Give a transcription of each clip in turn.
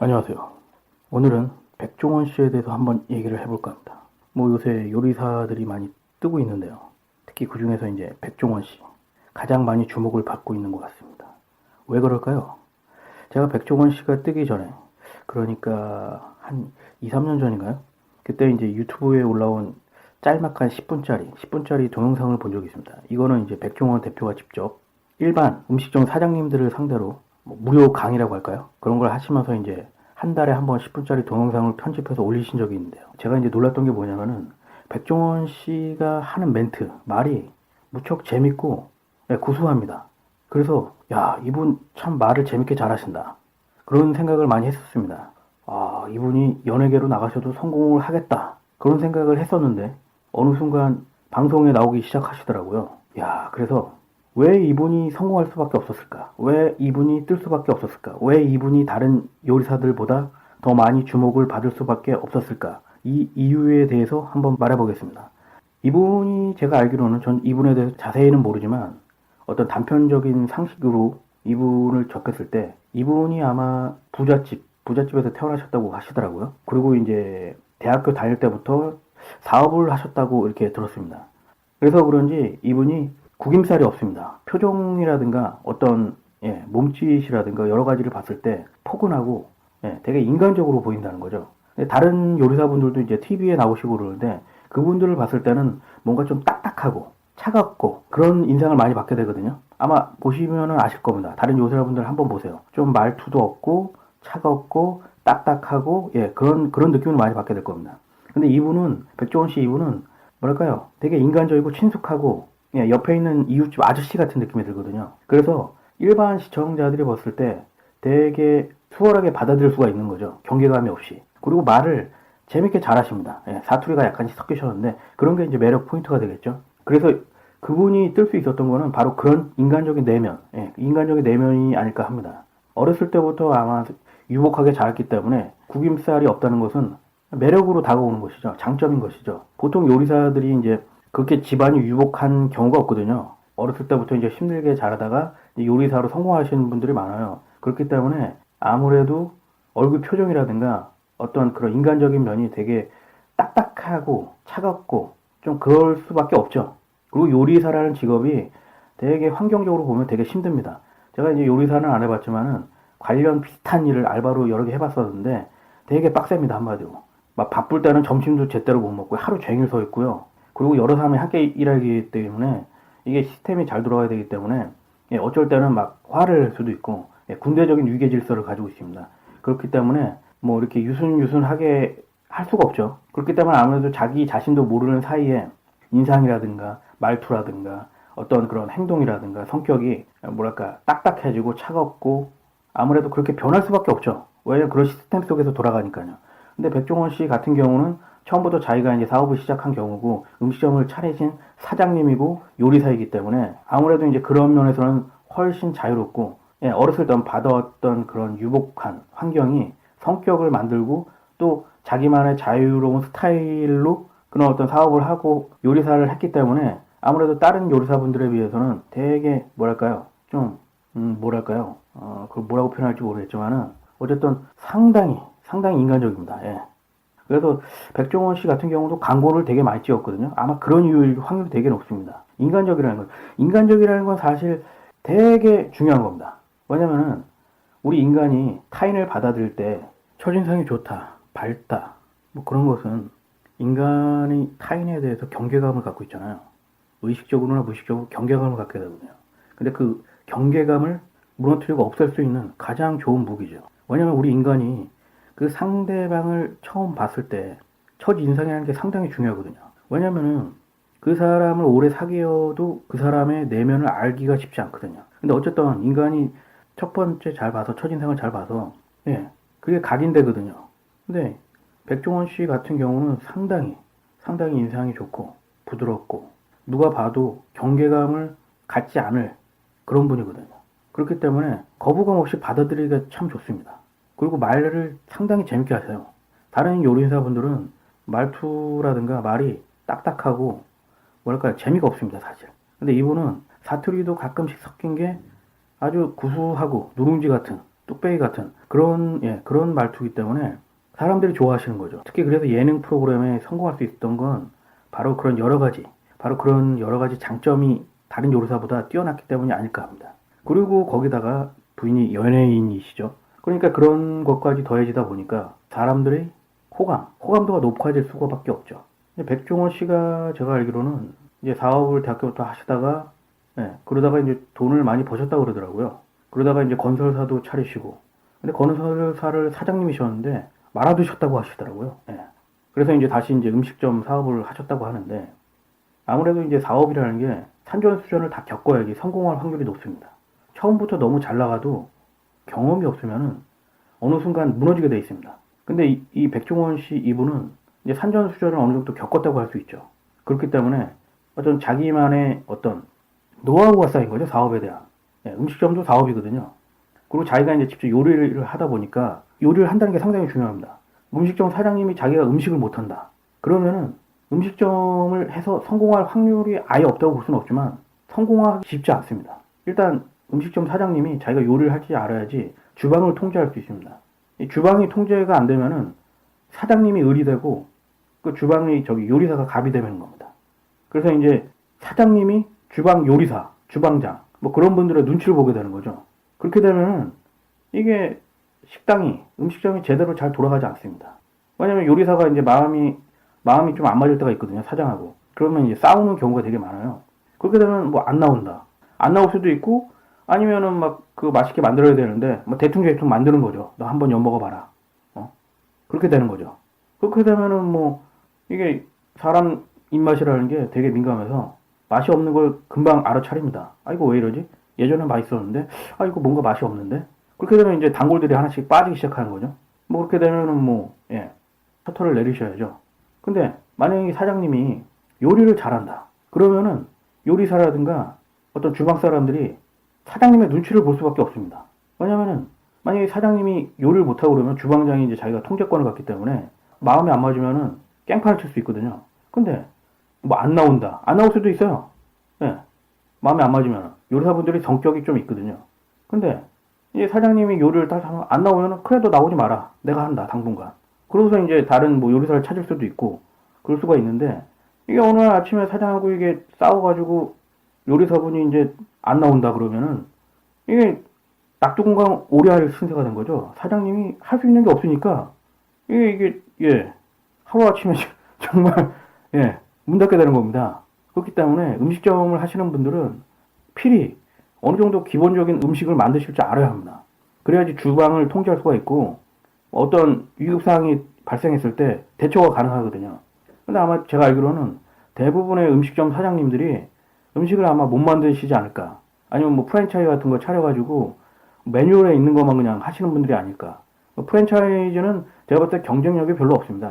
안녕하세요. 오늘은 백종원 씨에 대해서 한번 얘기를 해볼까 합니다. 요새 요리사들이 많이 뜨고 있는데요. 특히 그 중에서 이제 백종원 씨 가장 많이 주목을 받고 있는 것 같습니다. 왜 그럴까요? 제가 백종원 씨가 뜨기 전에, 그러니까 한 2, 3년 전인가요? 그때 이제 유튜브에 올라온 짤막한 10분짜리 동영상을 본 적이 있습니다. 이거는 이제 백종원 대표가 직접 일반 음식점 사장님들을 상대로 무료 강의라고 할까요? 그런 걸 하시면서 이제 한 달에 한 번 10분짜리 동영상을 편집해서 올리신 적이 있는데요. 제가 이제 놀랐던 게 뭐냐면은 백종원 씨가 하는 멘트, 말이 무척 재밌고 구수합니다. 그래서 야, 이분 참 말을 재밌게 잘하신다. 그런 생각을 많이 했었습니다. 아, 이분이 연예계로 나가셔도 성공을 하겠다. 그런 생각을 했었는데 어느 순간 방송에 나오기 시작하시더라고요. 야, 그래서 왜 이분이 성공할 수밖에 없었을까? 왜 이분이 뜰 수밖에 없었을까? 왜 이분이 다른 요리사들보다 더 많이 주목을 받을 수밖에 없었을까? 이 이유에 대해서 한번 말해보겠습니다. 이분이 제가 알기로는 전 이분에 대해서 자세히는 모르지만 어떤 단편적인 상식으로 이분을 접했을 때 이분이 아마 부잣집에서 태어나셨다고 하시더라고요. 그리고 이제 대학교 다닐 때부터 사업을 하셨다고 이렇게 들었습니다. 그래서 그런지 이분이 구김살이 없습니다. 표정이라든가 어떤 몸짓이라든가 여러 가지를 봤을 때 포근하고 되게 인간적으로 보인다는 거죠. 다른 요리사분들도 이제 TV에 나오시고 그러는데 그분들을 봤을 때는 뭔가 좀 딱딱하고 차갑고 그런 인상을 많이 받게 되거든요. 아마 보시면은 아실 겁니다. 다른 요리사분들 한번 보세요. 좀 말투도 없고 차갑고 딱딱하고 그런 느낌을 많이 받게 될 겁니다. 근데 이분은 백종원 씨 이분은 뭐랄까요? 되게 인간적이고 친숙하고 옆에 있는 이웃집 아저씨 같은 느낌이 들거든요. 그래서 일반 시청자들이 봤을 때 되게 수월하게 받아들일 수가 있는 거죠. 경계감이 없이. 그리고 말을 재밌게 잘하십니다. 사투리가 약간씩 섞이셨는데 그런 게 이제 매력 포인트가 되겠죠. 그래서 그분이 뜰 수 있었던 거는 바로 그런 인간적인 내면, 인간적인 내면이 아닐까 합니다. 어렸을 때부터 아마 유복하게 자랐기 때문에 구김살이 없다는 것은 매력으로 다가오는 것이죠. 장점인 것이죠. 보통 요리사들이 이제 그렇게 집안이 유복한 경우가 없거든요. 어렸을 때부터 이제 힘들게 자라다가 요리사로 성공하시는 분들이 많아요. 그렇기 때문에 아무래도 얼굴 표정이라든가 어떤 그런 인간적인 면이 되게 딱딱하고 차갑고 좀 그럴 수밖에 없죠. 그리고 요리사라는 직업이 되게 환경적으로 보면 되게 힘듭니다. 제가 이제 요리사는 안 해봤지만은 관련 비슷한 일을 알바로 여러 개 해봤었는데 되게 빡셉니다, 한마디로. 막 바쁠 때는 점심도 제대로 못 먹고 하루 종일 서 있고요. 그리고 여러 사람이 함께 일하기 때문에 이게 시스템이 잘 돌아가야 되기 때문에 어쩔 때는 막 화를 낼 수도 있고 군대적인 위계 질서를 가지고 있습니다. 그렇기 때문에 뭐 이렇게 유순유순하게 할 수가 없죠. 그렇기 때문에 아무래도 자기 자신도 모르는 사이에 인상이라든가 말투라든가 어떤 그런 행동이라든가 성격이 뭐랄까 딱딱해지고 차갑고 아무래도 그렇게 변할 수밖에 없죠. 왜냐면 그런 시스템 속에서 돌아가니까요. 근데 백종원 씨 같은 경우는 처음부터 자기가 이제 사업을 시작한 경우고 음식점을 차리신 사장님이고 요리사이기 때문에 아무래도 이제 그런 면에서는 훨씬 자유롭고 어렸을 때 받아왔던 그런 유복한 환경이 성격을 만들고 또 자기만의 자유로운 스타일로 그런 어떤 사업을 하고 요리사를 했기 때문에 아무래도 다른 요리사분들에 비해서는 되게 뭐랄까요 좀 뭐랄까요 그걸 뭐라고 표현할지 모르겠지만은 어쨌든 상당히 인간적입니다. 그래서 백종원 씨 같은 경우도 광고를 되게 많이 찍었거든요. 아마 그런 이유일 확률이 되게 높습니다. 인간적이라는 건 사실 되게 중요한 겁니다. 왜냐면은 우리 인간이 타인을 받아들일 때 첫인상이 좋다, 밝다, 뭐 그런 것은 인간이 타인에 대해서 경계감을 갖고 있잖아요. 의식적으로나 무의식적으로 경계감을 갖게 되거든요. 근데 그 경계감을 무너뜨리고 없앨 수 있는 가장 좋은 무기죠. 왜냐면 우리 인간이 그 상대방을 처음 봤을 때 첫 인상이라는 게 상당히 중요하거든요. 왜냐면은 그 사람을 오래 사귀어도 그 사람의 내면을 알기가 쉽지 않거든요. 근데 어쨌든 인간이 첫 번째 잘 봐서 첫인상을 잘 봐서 그게 각인되거든요. 근데 백종원 씨 같은 경우는 상당히 인상이 좋고 부드럽고 누가 봐도 경계감을 갖지 않을 그런 분이거든요. 그렇기 때문에 거부감 없이 받아들이기가 참 좋습니다. 그리고 말을 상당히 재밌게 하세요. 다른 요리사분들은 말투라든가 말이 딱딱하고 뭐랄까요 재미가 없습니다 사실. 근데 이분은 사투리도 가끔씩 섞인 게 아주 구수하고 누룽지 같은 뚝배기 같은 그런 말투이기 때문에 사람들이 좋아하시는 거죠. 특히 그래서 예능 프로그램에 성공할 수 있었던 건 바로 그런 여러 가지 장점이 다른 요리사보다 뛰어났기 때문이 아닐까 합니다. 그리고 거기다가 부인이 연예인이시죠. 그러니까 그런 것까지 더해지다 보니까 사람들의 호감도가 높아질 수가밖에 없죠. 백종원 씨가 제가 알기로는 이제 사업을 대학교부터 하시다가 그러다가 이제 돈을 많이 버셨다고 그러더라고요. 그러다가 이제 건설사도 차리시고, 근데 건설사를 사장님이셨는데 말아두셨다고 하시더라고요. 그래서 이제 다시 이제 음식점 사업을 하셨다고 하는데, 아무래도 이제 사업이라는 게 산전수전을 다 겪어야지 성공할 확률이 높습니다. 처음부터 너무 잘 나가도 경험이 없으면은 어느 순간 무너지게 돼 있습니다. 근데 이 백종원 씨 이분은 이제 산전수전을 어느 정도 겪었다고 할 수 있죠. 그렇기 때문에 어떤 자기만의 어떤 노하우가 쌓인 거죠, 사업에 대한. 음식점도 사업이거든요. 그리고 자기가 이제 직접 요리를 하다 보니까 요리를 한다는 게 상당히 중요합니다. 음식점 사장님이 자기가 음식을 못한다. 그러면은 음식점을 해서 성공할 확률이 아예 없다고 볼 수는 없지만 성공하기 쉽지 않습니다. 일단 음식점 사장님이 자기가 요리를 할 줄 알아야지 주방을 통제할 수 있습니다. 이 주방이 통제가 안 되면은 사장님이 을이 되고 그 주방이 요리사가 갑이 되는 겁니다. 그래서 이제 사장님이 주방 요리사, 주방장 뭐 그런 분들의 눈치를 보게 되는 거죠. 그렇게 되면은 이게 음식점이 제대로 잘 돌아가지 않습니다. 왜냐면 요리사가 이제 마음이 좀 안 맞을 때가 있거든요, 사장하고. 그러면 이제 싸우는 경우가 되게 많아요. 그렇게 되면 뭐 안 나온다. 안 나올 수도 있고, 아니면은 막 그 맛있게 만들어야 되는데, 뭐 대충 만드는 거죠. 너 한번 엿먹어봐라. 그렇게 되는 거죠. 그렇게 되면은 뭐, 이게 사람 입맛이라는 게 되게 민감해서 맛이 없는 걸 금방 알아차립니다. 아, 이거 왜 이러지? 예전에 맛있었는데, 아, 이거 뭔가 맛이 없는데? 그렇게 되면 이제 단골들이 하나씩 빠지기 시작하는 거죠. 뭐 그렇게 되면은 뭐, 셔터를 내리셔야죠. 근데 만약에 사장님이 요리를 잘한다. 그러면은 요리사라든가 어떤 주방 사람들이 사장님의 눈치를 볼 수밖에 없습니다. 왜냐면은 만약에 사장님이 요리를 못하고 그러면 주방장이 이제 자기가 통제권을 갖기 때문에 마음에 안 맞으면은 깽판을 칠 수 있거든요. 근데 뭐 안 나온다. 안 나올 수도 있어요. 마음에 안 맞으면 요리사분들이 성격이 좀 있거든요. 근데 이제 사장님이 요리를 딱 하면 안 나오면은 그래도 나오지 마라. 내가 한다 당분간. 그러고서 이제 다른 뭐 요리사를 찾을 수도 있고 그럴 수가 있는데 이게 어느 날 아침에 사장하고 이게 싸워가지고 요리사분이 이제 안 나온다 그러면은 이게 낙두공강 오리알 신세가 된 거죠. 사장님이 할 수 있는 게 없으니까 이게 하루아침에 정말 문 닫게 되는 겁니다. 그렇기 때문에 음식점을 하시는 분들은 필히 어느 정도 기본적인 음식을 만드실 줄 알아야 합니다. 그래야지 주방을 통제할 수가 있고 어떤 위급사항이 발생했을 때 대처가 가능하거든요. 근데 아마 제가 알기로는 대부분의 음식점 사장님들이 음식을 아마 못 만드시지 않을까. 아니면 뭐 프랜차이즈 같은 거 차려가지고 매뉴얼에 있는 것만 그냥 하시는 분들이 아닐까. 프랜차이즈는 제가 볼 때 경쟁력이 별로 없습니다.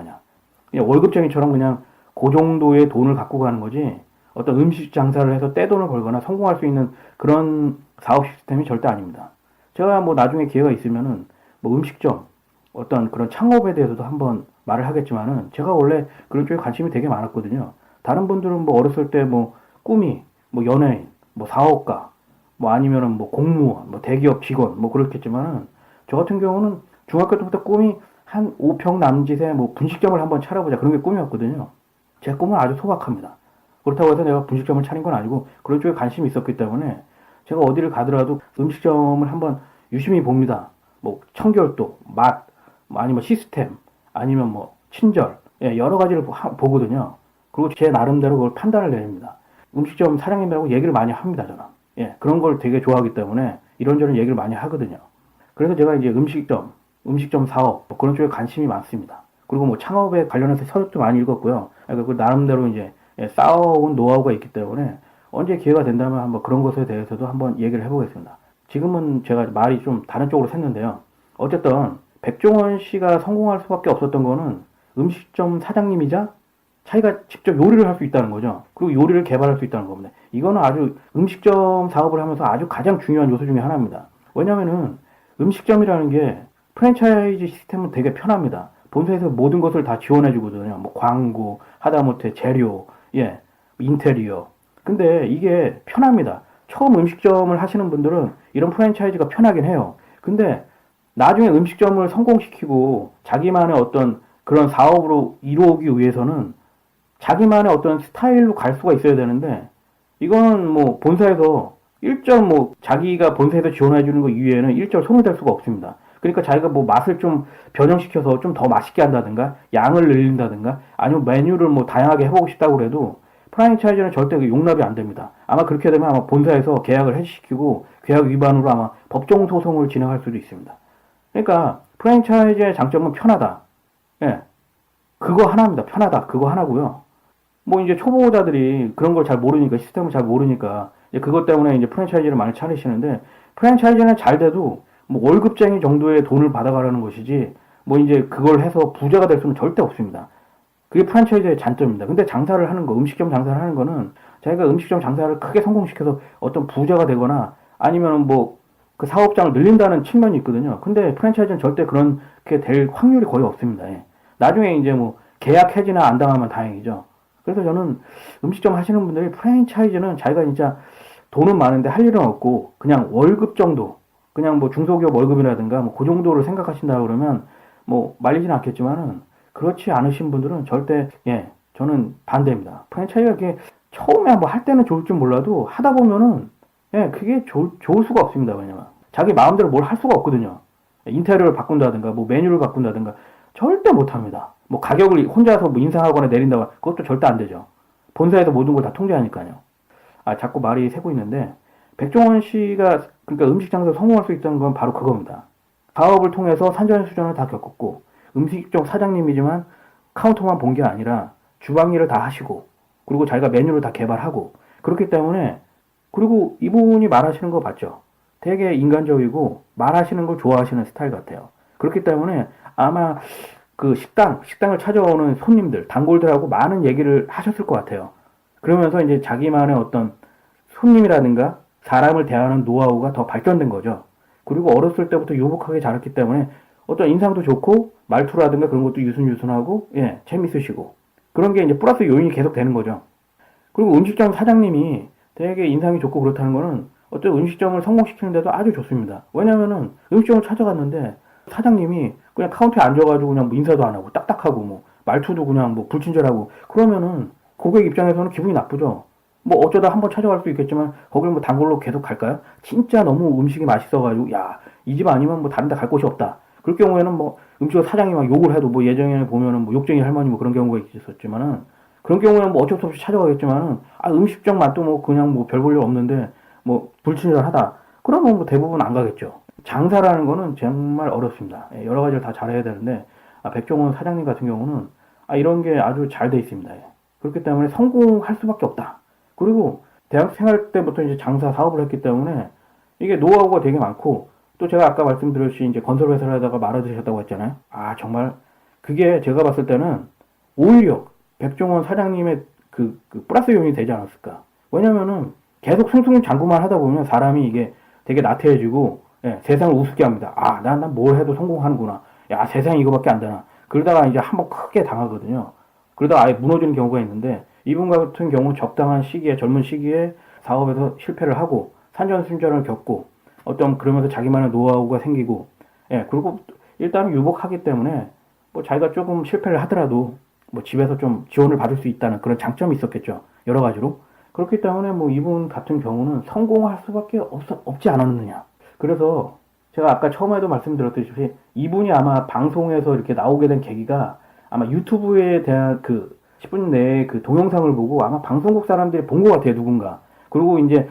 그냥 월급쟁이처럼 그냥 그 정도의 돈을 갖고 가는 거지 어떤 음식 장사를 해서 떼돈을 벌거나 성공할 수 있는 그런 사업 시스템이 절대 아닙니다. 제가 뭐 나중에 기회가 있으면은 뭐 음식점 어떤 그런 창업에 대해서도 한번 말을 하겠지만은 제가 원래 그런 쪽에 관심이 되게 많았거든요. 다른 분들은 뭐 어렸을 때 뭐 꿈이 뭐 연예인, 뭐 사업가, 뭐 아니면은 뭐 공무원, 뭐 대기업 직원 뭐 그렇겠지만은 저 같은 경우는 중학교 때부터 꿈이 한 5평 남짓의 뭐 분식점을 한번 차려보자 그런 게 꿈이었거든요. 제 꿈은 아주 소박합니다. 그렇다고 해서 내가 분식점을 차린 건 아니고 그런 쪽에 관심이 있었기 때문에 제가 어디를 가더라도 음식점을 한번 유심히 봅니다. 뭐 청결도, 맛, 뭐 아니면 시스템, 아니면 뭐 친절, 여러 가지를 보거든요. 그리고 제 나름대로 그걸 판단을 내립니다. 음식점 사장님이라고 얘기를 많이 합니다, 저는. 그런 걸 되게 좋아하기 때문에 이런저런 얘기를 많이 하거든요. 그래서 제가 이제 음식점 사업, 뭐 그런 쪽에 관심이 많습니다. 그리고 뭐 창업에 관련해서 서적도 많이 읽었고요. 그 나름대로 이제 쌓아온 노하우가 있기 때문에 언제 기회가 된다면 한번 그런 것에 대해서도 한번 얘기를 해보겠습니다. 지금은 제가 말이 좀 다른 쪽으로 샜는데요. 어쨌든 백종원 씨가 성공할 수밖에 없었던 거는 음식점 사장님이자 자기가 직접 요리를 할 수 있다는 거죠. 그리고 요리를 개발할 수 있다는 겁니다. 이거는 아주 음식점 사업을 하면서 아주 가장 중요한 요소 중에 하나입니다. 왜냐면은 음식점이라는 게 프랜차이즈 시스템은 되게 편합니다. 본사에서 모든 것을 다 지원해 주거든요. 뭐 광고, 하다못해 재료, 인테리어. 근데 이게 편합니다. 처음 음식점을 하시는 분들은 이런 프랜차이즈가 편하긴 해요. 근데 나중에 음식점을 성공시키고 자기만의 어떤 그런 사업으로 이루기 위해서는 자기만의 어떤 스타일로 갈 수가 있어야 되는데, 이거는 뭐 본사에서 일절 뭐 자기가 본사에서 지원해 주는 거 이외에는 일절 손을 댈 수가 없습니다. 그러니까 자기가 뭐 맛을 좀 변형시켜서 좀 더 맛있게 한다든가 양을 늘린다든가 아니면 메뉴를 뭐 다양하게 해보고 싶다고 해도 프랜차이즈는 절대 용납이 안 됩니다. 아마 그렇게 되면 아마 본사에서 계약을 해지시키고 계약 위반으로 아마 법정 소송을 진행할 수도 있습니다. 그러니까 프랜차이즈의 장점은 편하다. 예, 그거 하나입니다. 편하다. 그거 하나고요. 뭐 이제 초보자들이 그런 걸 잘 모르니까, 시스템을 잘 모르니까 이제 그것 때문에 이제 프랜차이즈를 많이 차리시는데, 프랜차이즈는 잘 돼도 뭐 월급쟁이 정도의 돈을 받아가라는 것이지 뭐 이제 그걸 해서 부자가 될 수는 절대 없습니다. 그게 프랜차이즈의 장점입니다. 근데 장사를 하는 거, 음식점 장사를 하는 거는 자기가 음식점 장사를 크게 성공시켜서 어떤 부자가 되거나 아니면 뭐 그 사업장을 늘린다는 측면이 있거든요. 근데 프랜차이즈는 절대 그렇게 될 확률이 거의 없습니다. 예. 나중에 이제 뭐 계약 해지나 안 당하면 다행이죠. 그래서 저는 음식점 하시는 분들이 프랜차이즈는 자기가 진짜 돈은 많은데 할 일은 없고 그냥 월급 정도, 그냥 뭐 중소기업 월급이라든가 뭐 그 정도를 생각하신다 그러면 뭐 말리진 않겠지만은, 그렇지 않으신 분들은 절대, 예, 저는 반대입니다. 프랜차이즈가 이렇게 처음에 뭐 할 때는 좋을 줄 몰라도 하다 보면은, 예, 그게 좋을 수가 없습니다. 왜냐면 자기 마음대로 뭘 할 수가 없거든요. 인테리어를 바꾼다든가 뭐 메뉴를 바꾼다든가 절대 못합니다. 뭐 가격을 혼자서 뭐 인상하거나 내린다거나 그것도 절대 안 되죠. 본사에서 모든 걸 다 통제하니까요. 아, 자꾸 말이 새고 있는데, 백종원 씨가 그러니까 음식 장사에 성공할 수 있다는 건 바로 그겁니다. 사업을 통해서 산전수전을 다 겪었고, 음식점 사장님이지만 카운터만 본 게 아니라 주방 일을 다 하시고, 그리고 자기가 메뉴를 다 개발하고, 그렇기 때문에, 그리고 이분이 말하시는 거 봤죠? 되게 인간적이고 말하시는 걸 좋아하시는 스타일 같아요. 그렇기 때문에 아마 그 식당을 찾아오는 손님들, 단골들하고 많은 얘기를 하셨을 것 같아요. 그러면서 이제 자기만의 어떤 손님이라든가 사람을 대하는 노하우가 더 발전된 거죠. 그리고 어렸을 때부터 유복하게 자랐기 때문에 어떤 인상도 좋고 말투라든가 그런 것도 유순유순하고, 예, 재밌으시고, 그런 게 이제 플러스 요인이 계속 되는 거죠. 그리고 음식점 사장님이 되게 인상이 좋고 그렇다는 거는 어떤 음식점을 성공시키는데도 아주 좋습니다. 왜냐면은 음식점을 찾아갔는데 사장님이 그냥 카운터에 앉아가지고 그냥 뭐 인사도 안 하고 딱딱하고 뭐 말투도 그냥 뭐 불친절하고 그러면은 고객 입장에서는 기분이 나쁘죠. 뭐 어쩌다 한번 찾아갈 수 있겠지만 거길 뭐 단골로 계속 갈까요? 진짜 너무 음식이 맛있어가지고 야, 이 집 아니면 뭐 다른 데 갈 곳이 없다. 그럴 경우에는 뭐 음식 사장이 막 욕을 해도 뭐 예전에 보면은 뭐 욕쟁이 할머니 뭐 그런 경우가 있었지만은, 그런 경우에는 뭐 어쩔 수 없이 찾아가겠지만은, 아, 음식점 맛도 뭐 그냥 뭐 별 볼 일 없는데 뭐 불친절하다. 그러면 뭐 대부분 안 가겠죠. 장사라는 거는 정말 어렵습니다. 예, 여러 가지를 다 잘해야 되는데, 백종원 사장님 같은 경우는 이런 게 아주 잘 돼 있습니다. 예. 그렇기 때문에 성공할 수밖에 없다. 그리고 대학 생활 때부터 이제 장사 사업을 했기 때문에 이게 노하우가 되게 많고, 또 제가 아까 말씀드렸듯이 이제 건설 회사를 하다가 말아드셨다고 했잖아요. 아, 정말 그게 제가 봤을 때는 오히려 백종원 사장님의 그 플러스 요인이 되지 않았을까. 왜냐면은 계속 승승장구만 하다 보면 사람이 이게 되게 나태해지고, 예, 세상을 우습게 합니다. 아, 난 뭘 해도 성공하는구나. 야, 세상이 이거밖에 안 되나. 그러다가 이제 한번 크게 당하거든요. 그러다가 아예 무너지는 경우가 있는데, 이분 같은 경우 적당한 시기에, 젊은 시기에 사업에서 실패를 하고 산전수전을 겪고 어떤 그러면서 자기만의 노하우가 생기고, 예, 그리고 일단 유복하기 때문에 뭐 자기가 조금 실패를 하더라도 뭐 집에서 좀 지원을 받을 수 있다는 그런 장점이 있었겠죠. 여러 가지로. 그렇기 때문에 뭐 이분 같은 경우는 성공할 수밖에 없지 않았느냐. 그래서 제가 아까 처음에도 말씀드렸듯이 이분이 아마 방송에서 이렇게 나오게 된 계기가 아마 유튜브에 대한 그 10분 내에 그 동영상을 보고 아마 방송국 사람들이 본 것 같아요, 누군가. 그리고 이제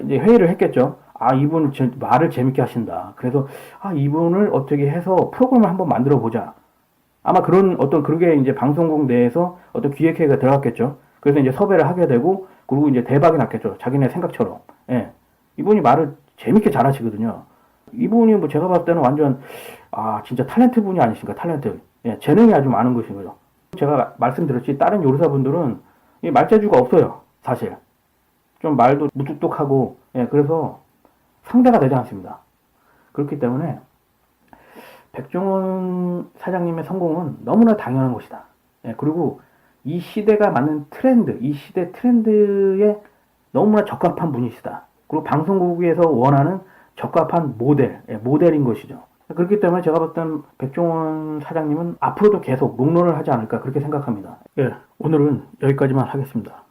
회의를 했겠죠. 아, 이분 말을 재밌게 하신다. 그래서 이분을 어떻게 해서 프로그램을 한번 만들어 보자. 아마 그런 어떤 그게 이제 방송국 내에서 어떤 기획회가 들어갔겠죠. 그래서 이제 섭외를 하게 되고, 그리고 이제 대박이 났겠죠. 자기네 생각처럼. 예. 이분이 말을 재밌게 잘하시거든요. 이분이 뭐 제가 봤을 때는 완전, 진짜 탤런트 분이 아니신가, 탤런트. 예, 재능이 아주 많은 것인 거죠. 제가 말씀드렸지, 다른 요리사분들은 이 말재주가 없어요. 사실. 좀 말도 무뚝뚝하고, 예, 그래서 상대가 되지 않습니다. 그렇기 때문에 백종원 사장님의 성공은 너무나 당연한 것이다. 예, 그리고 이 시대가 맞는 트렌드, 이 시대 트렌드에 너무나 적합한 분이시다. 그리고 방송국에서 원하는 적합한 모델, 예, 모델인 것이죠. 그렇기 때문에 제가 봤을 땐 백종원 사장님은 앞으로도 계속 롱런을 하지 않을까 그렇게 생각합니다. 예, 오늘은 여기까지만 하겠습니다.